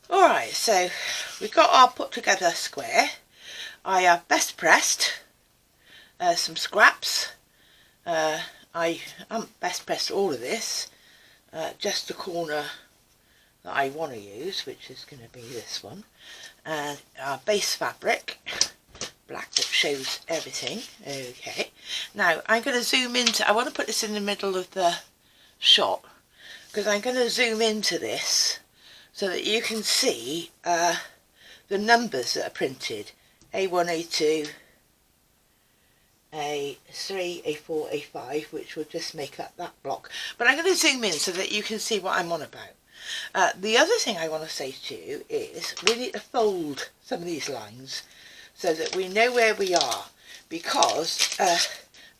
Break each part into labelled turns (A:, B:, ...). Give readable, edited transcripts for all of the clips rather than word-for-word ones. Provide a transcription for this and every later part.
A: Alright, so we've got our put together square. I have best pressed some scraps. I haven't best pressed all of this, just the corner that I want to use, which is going to be this one, and our base fabric, black, that shows everything. Okay, now I'm going to zoom into, I want to put this in the middle of the shot, because I'm going to zoom into this so that you can see the numbers that are printed: A1, A2, A3, A4, A5, which will just make up that block. But I'm going to zoom in so that you can see what I'm on about. The other thing I want to say to you is we need to fold some of these lines so that we know where we are, because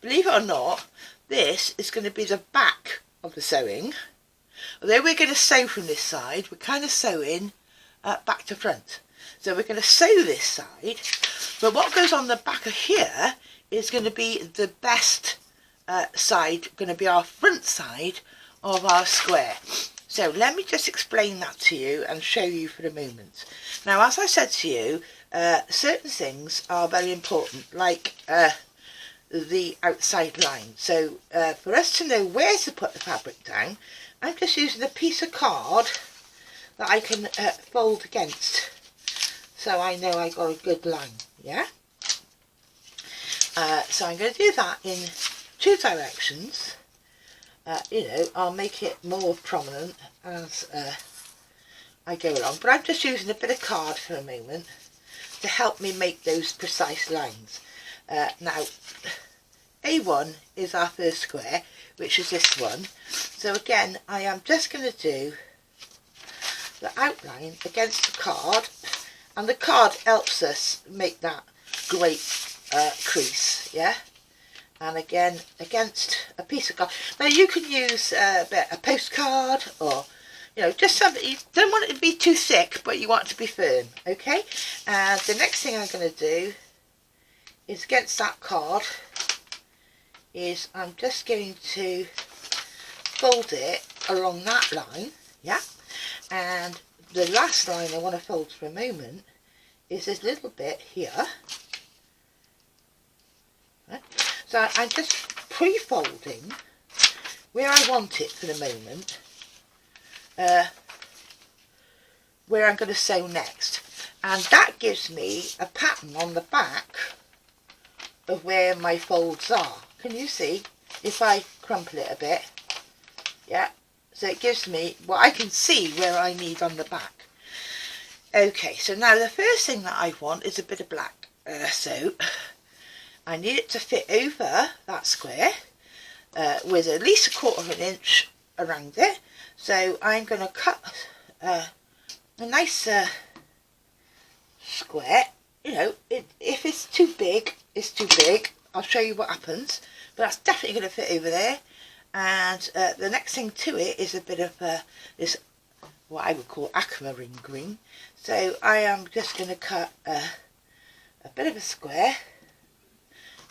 A: believe it or not, this is going to be the back of the sewing. Although we're going to sew from this side, we're kind of sewing back to front. So we're going to sew this side, but what goes on the back of here is going to be the best side, going to be our front side of our square. So let me just explain that to you and show you for a moment. Now, as I said to you, certain things are very important, like the outside line. So for us to know where to put the fabric down, I'm just using a piece of card that I can fold against, so I know I got a good line. Yeah. So I'm going to do that in two directions. I'll make it more prominent as I go along, but I'm just using a bit of card for a moment to help me make those precise lines. Now, A1 is our first square, which is this one. So again, I am just going to do the outline against the card, and the card helps us make that great crease, yeah. And again, against a piece of card. Now you can use a postcard, or just something. You don't want it to be too thick, but you want it to be firm. Okay. And the next thing I'm going to do is against that card is I'm just going to fold it along that line, yeah. And the last line I want to fold for a moment is this little bit here. Right? So I'm just pre-folding where I want it for the moment, where I'm going to sew next, and that gives me a pattern on the back of where my folds are. Can you see if I crumple it a bit? Yeah, so it gives me what I can see where I need on the back. Okay, so now the first thing that I want is a bit of black, so I need it to fit over that square with at least 1/4 inch around it. So I'm going to cut a nice square. If it's too big, it's too big. I'll show you what happens, but that's definitely going to fit over there. And the next thing to it is a bit of this, what I would call aquamarine green. So I am just going to cut a bit of a square.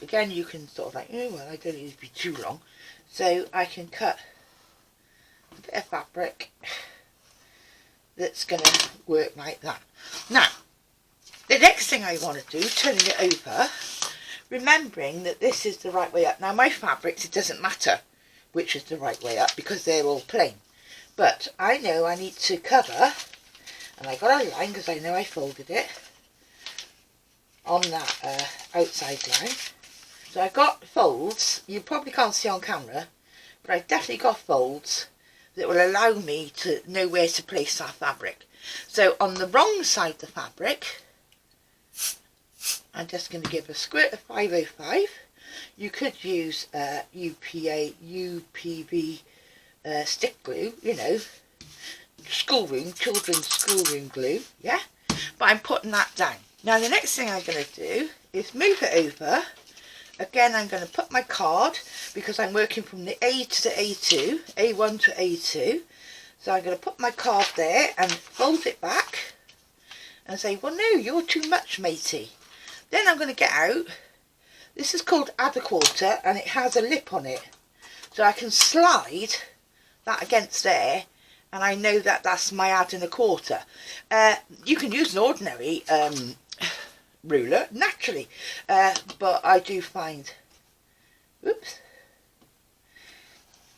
A: Again, you can sort of like, well, I don't need it to be too long. So I can cut a bit of fabric that's going to work like that. Now, the next thing I want to do, turning it over, remembering that this is the right way up. Now, my fabrics, it doesn't matter which is the right way up because they're all plain. But I know I need to cover, and I got a line because I know I folded it on that outside line. So I've got folds, you probably can't see on camera, but I've definitely got folds that will allow me to know where to place that fabric. So on the wrong side of the fabric, I'm just going to give a squirt of 505. You could use UPV stick glue, children's schoolroom glue, yeah? But I'm putting that down. Now the next thing I'm going to do is move it over. Again, I'm going to put my card, because I'm working from the A to the A2, A1 to A2. So I'm going to put my card there and fold it back and say, well, no, you're too much, matey. Then I'm going to get out. This is called add a quarter, and it has a lip on it. So I can slide that against there and I know that that's my yard and a quarter. You can use an ordinary ruler, naturally, but I do find, oops,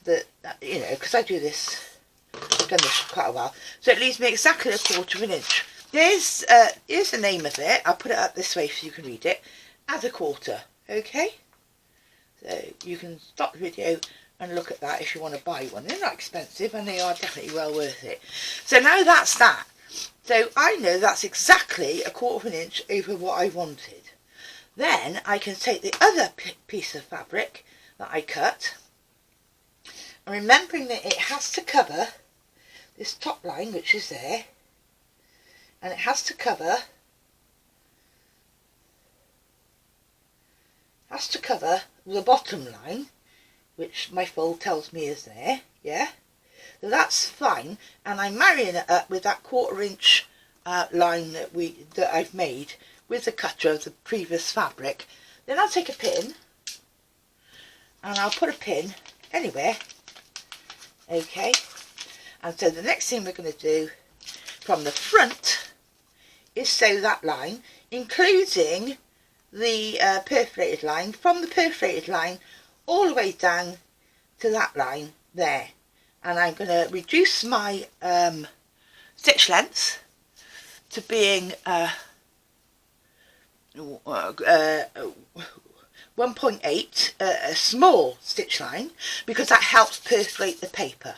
A: that, you know, because I do this, I've done this for quite a while, so it leaves me exactly 1/4 inch. Here's the name of it. I'll put it up this way so you can read it. Add a quarter, okay? So you can stop the video and look at that if you want to buy one. They're not expensive and they are definitely well worth it. So now that's that. So I know that's exactly 1/4 inch over what I wanted. Then I can take the other piece of fabric that I cut, and remembering that it has to cover this top line which is there, and it has to cover the bottom line, which my fold tells me is there, yeah? So that's fine, and I'm marrying it up with that 1/4 inch line that I've made with the cutter of the previous fabric. Then I'll take a pin, and I'll put a pin anywhere, okay? And so the next thing we're going to do from the front is sew that line, including the perforated line, from the perforated line all the way down to that line there. And I'm going to reduce my stitch length to being 1.8, a small stitch line, because that helps perforate the paper.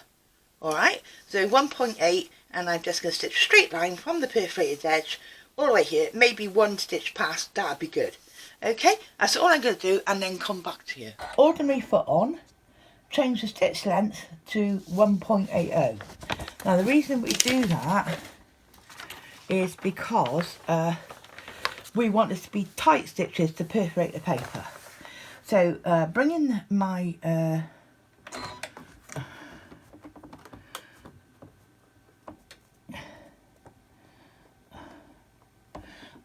A: Alright, so 1.8, and I'm just going to stitch a straight line from the perforated edge all the way here, maybe 1 stitch past, that'd be good. Okay, that's all I'm going to do, and then come back to you. Ordinary foot on, change the stitch length to 1.80. Now the reason we do that is because we want this to be tight stitches to perforate the paper. So bringing my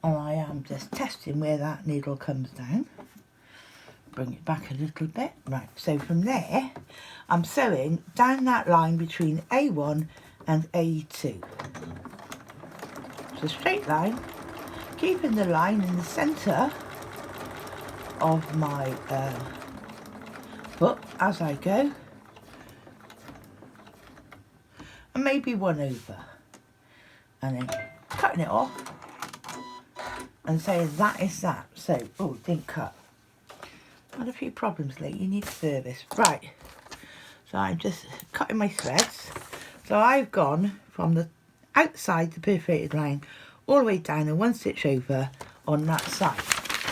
A: and I am just testing where that needle comes down. Bring it back a little bit. Right, so from there I'm sewing down that line between A1 and A2. So straight line, keeping the line in the centre of my foot as I go, and maybe 1 over, and then cutting it off and saying that is that. So, oh, didn't cut. Had a few problems lately, you need service. Right, so I'm just cutting my threads. So I've gone from the outside the perforated line all the way down and 1 stitch over on that side.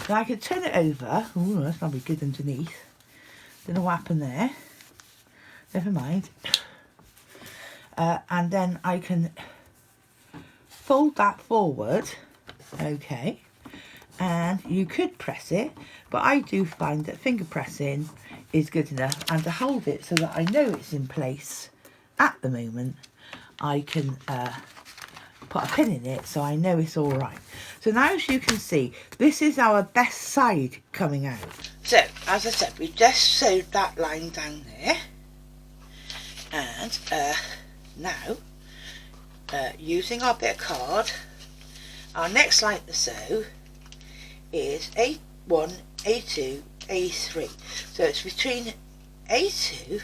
A: So I can turn it over. Oh, that's not be good underneath. Don't know what happened there. Never mind. And then I can fold that forward. Okay, and you could press it, but I do find that finger pressing is good enough, and to hold it so that I know it's in place at the moment, I can put a pin in it so I know it's all right. So now, as you can see, this is our best side coming out. So as I said, we just sewed that line down there, and now using our bit of card, our next line to sew is A1, A2, A3. So it's between A2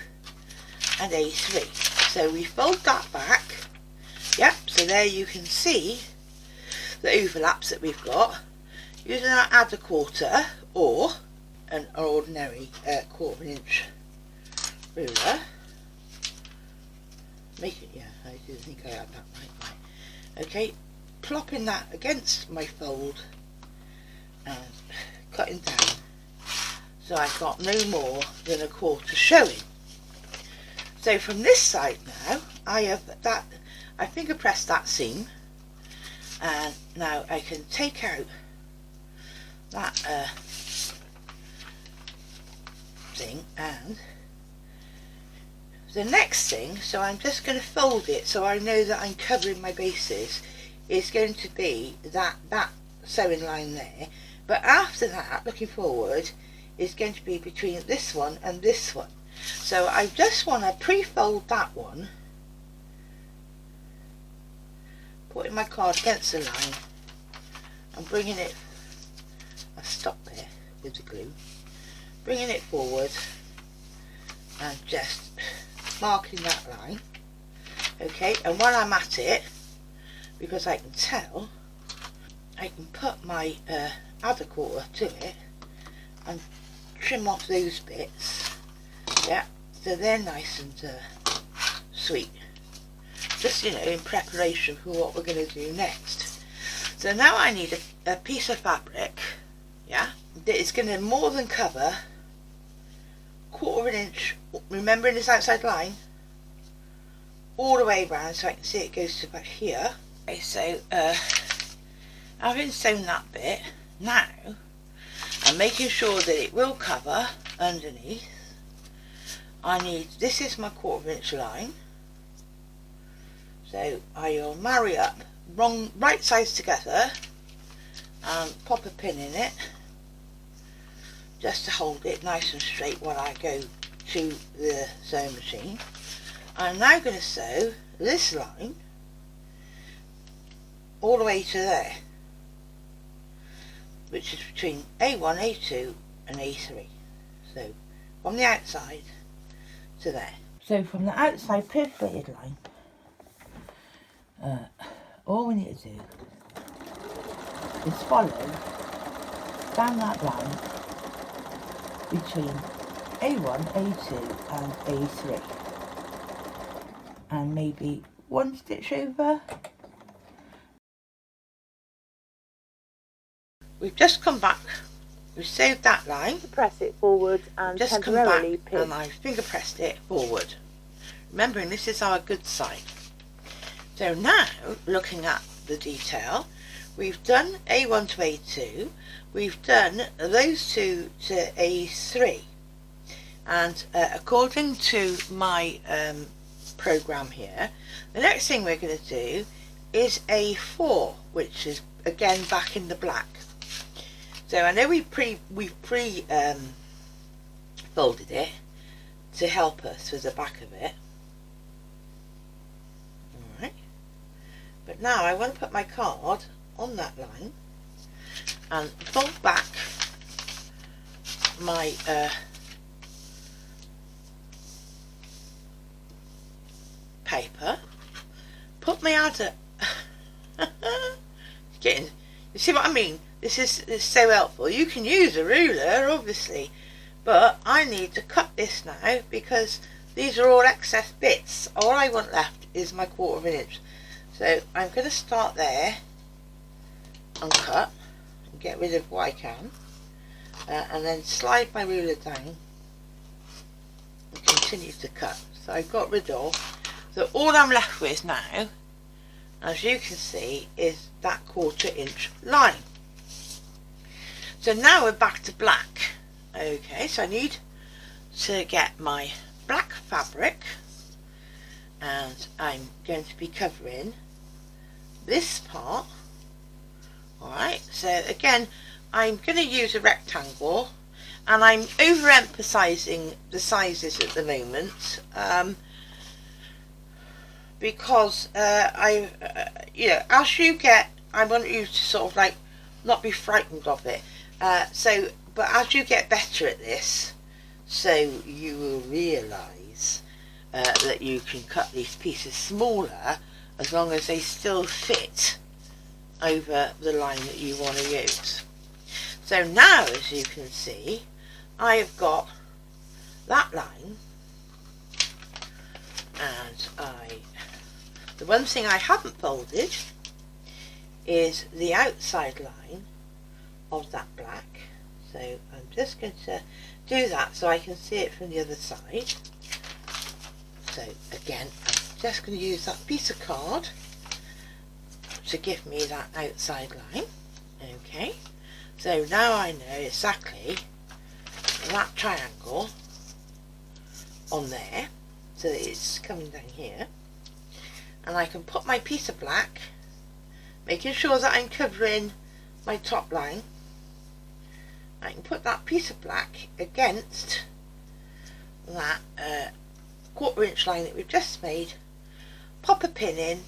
A: and A3. So we fold that back. Yep, so there you can see the overlaps that we've got. Using our add a quarter or an ordinary 1/4 inch ruler. Make it, yeah, I do think I had that right. Okay. Plopping that against my fold and cutting down, so I've got no more than 1/4 showing. So from this side now, I have that, I finger pressed that seam, and now I can take out that thing, and the next thing, so I'm just going to fold it so I know that I'm covering my bases, is going to be that sewing line there, but after that, looking forward, is going to be between this one and this one. So I just want to pre-fold that one putting my card against the line and bringing it, I've stopped there with the glue, bringing it forward and just marking that line. Okay, and while I'm at it, because I can tell, I can put my other quarter to it and trim off those bits. Yeah, so they're nice and sweet. Just, you know, in preparation for what we're going to do next. So now I need a piece of fabric, yeah, that is going to more than cover 1/4 inch, remembering this outside line, all the way around so I can see it goes to about here. Okay, so having sewn that bit, now I'm making sure that it will cover underneath. I need, this is my 1/4 inch line, so I will marry up right sides together and pop a pin in it just to hold it nice and straight while I go to the sewing machine. I'm now going to sew this line all the way to there, which is between A1, A2 and A3. So from the outside to there. So from the outside perforated line, all we need to do is follow down that line between A1, A2 and A3, and maybe 1 stitch over. We've just come back, we've sewed that line,
B: press it forward and
A: just
B: temporarily
A: come back
B: pin.
A: and I finger pressed it forward, remembering this is our good side. So now, looking at the detail, we've done A1 to A2, we've done those two to A3, and according to my program here, the next thing we're going to do is A4, which is again back in the black. So I know we folded it to help us with the back of it. Alright. But now I want to put my card on that line and fold back my paper, put my other you see what I mean? This is so helpful. You can use a ruler obviously, but I need to cut this now because these are all excess bits. All I want left is my 1/4 inch. So I'm going to start there and cut and get rid of what I can, and then slide my ruler down and continue to cut. So I've got rid of, so all I'm left with now, as you can see, is that 1/4 inch line. So now we're back to black. Okay, so I need to get my black fabric and I'm going to be covering this part. Alright, so again I'm going to use a rectangle and I'm overemphasizing the sizes at the moment because you know, as you get, I want you to sort of like not be frightened of it. But as you get better at this, so you will realise that you can cut these pieces smaller as long as they still fit over the line that you want to use. So now, as you can see, I have got that line, and the one thing I haven't folded is the outside line of that black. So I'm just going to do that so I can see it from the other side. So again, I'm just going to use that piece of card to give me that outside line. Okay, so now I know exactly that triangle on there, so that it's coming down here, and I can put my piece of black, making sure that I'm covering my top line. I can put that piece of black against that 1/4 inch line that we've just made, pop a pin in,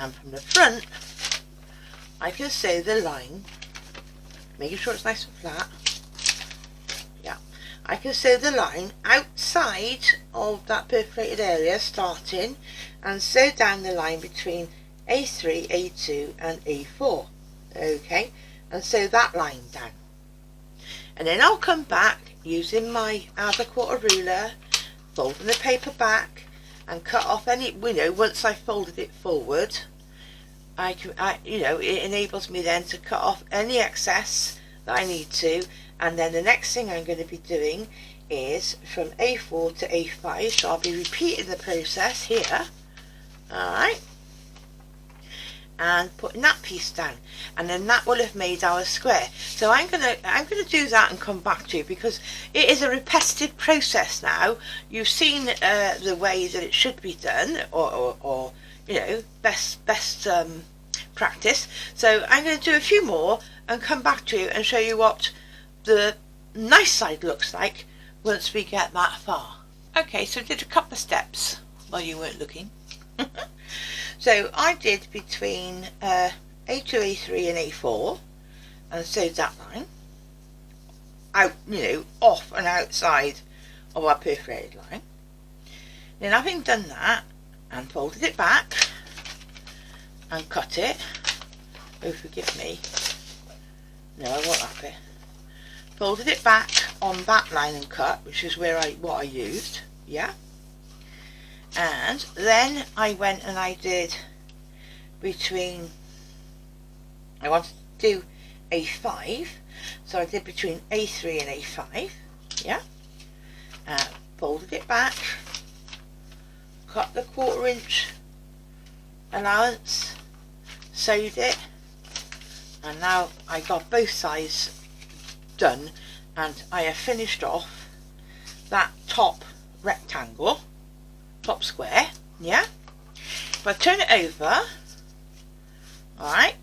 A: and from the front I can sew the line, making sure it's nice and flat. Yeah, I can sew the line outside of that perforated area starting, and sew down the line between A3, A2 and A4. Okay, and sew that line down, and then I'll come back using my 1/4 ruler, folding the paper back and cut off any, once I folded it forward, it enables me then to cut off any excess that I need to. And then the next thing I'm going to be doing is from A4 to A5, so I'll be repeating the process here, alright, and putting that piece down, and then that will have made our square. So I'm gonna do that and come back to you, because it is a repetitive process now. You've seen the way that it should be done, or best practice. So I'm going to do a few more and come back to you and show you what the nice side looks like once we get that far. Okay, so I did a couple of steps while you weren't looking. So I did between A2, A3 and A4, and sewed that line out, off and outside of our perforated line. Then, having done that and folded it back and cut it, oh forgive me, no I won't have it, folded it back on that line and cut, which is what I used, yeah. And then I went and I did between, I wanted to do A5, so I did between A3 and A5, yeah, folded it back, cut the 1/4 inch allowance, sewed it, and now I got both sides done, and I have finished off that top rectangle, top square, yeah. If I turn it over, alright,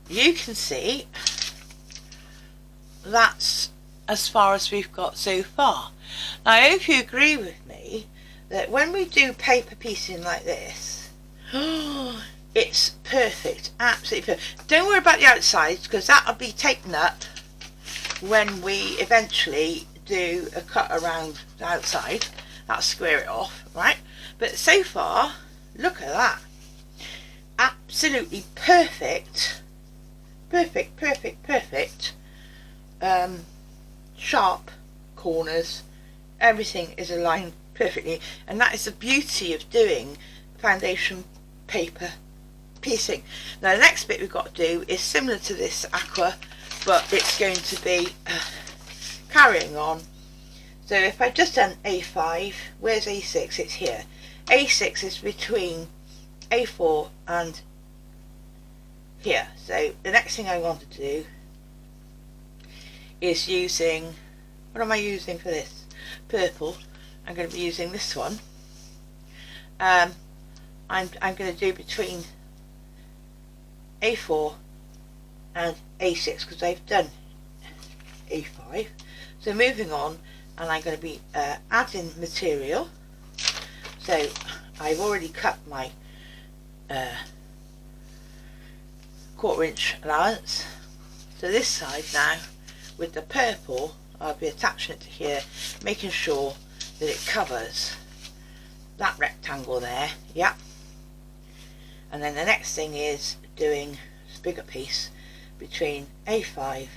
A: you can see that's as far as we've got so far. Now I hope you agree with me that when we do paper piecing like this, it's perfect, absolutely perfect. Don't worry about the outsides, because that'll be taken up when we eventually do a cut around the outside. That'll square it off, right? But so far, look at that. Absolutely perfect, perfect. Sharp corners, everything is aligned perfectly, and that is the beauty of doing foundation paper piecing. Now the next bit we've got to do is similar to this aqua, but it's going to be carrying on. So if I've just done A5, where's A6? It's here. A6 is between A4 and here. So the next thing I want to do is using, what am I using for this? Purple. I'm going to be using this one. I'm going to do between A4 and A6, because I've done A5. So moving on, and I'm going to be adding material. So I've already cut my 1/4 inch allowance. So this side now, with the purple, I'll be attaching it to here, making sure that it covers that rectangle there, yeah. And then the next thing is doing this bigger piece between A5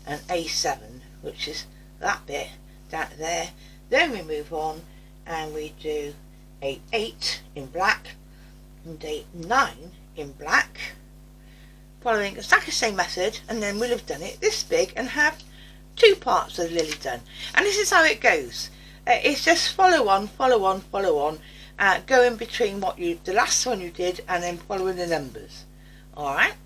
A: and A7, which is that bit down to there. Then we move on and we do A8 in black and A9 in black, following exactly the same method, and then we'll have done it this big and have two parts of the lily done. And this is how it goes. It's just follow on, going between the last one you did and then following the numbers. Alright,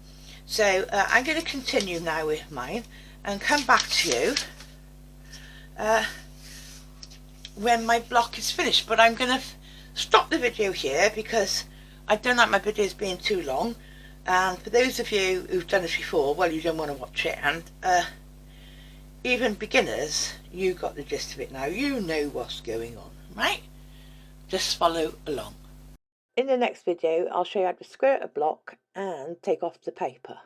A: so I'm going to continue now with mine and come back to you when my block is finished. But I'm going to stop the video here because I don't like my videos being too long, and for those of you who've done this before, well, you don't want to watch it, and even beginners, you got the gist of it now. You know what's going on, right? Just follow along. In the next video, I'll show you how to square a block and take off the paper.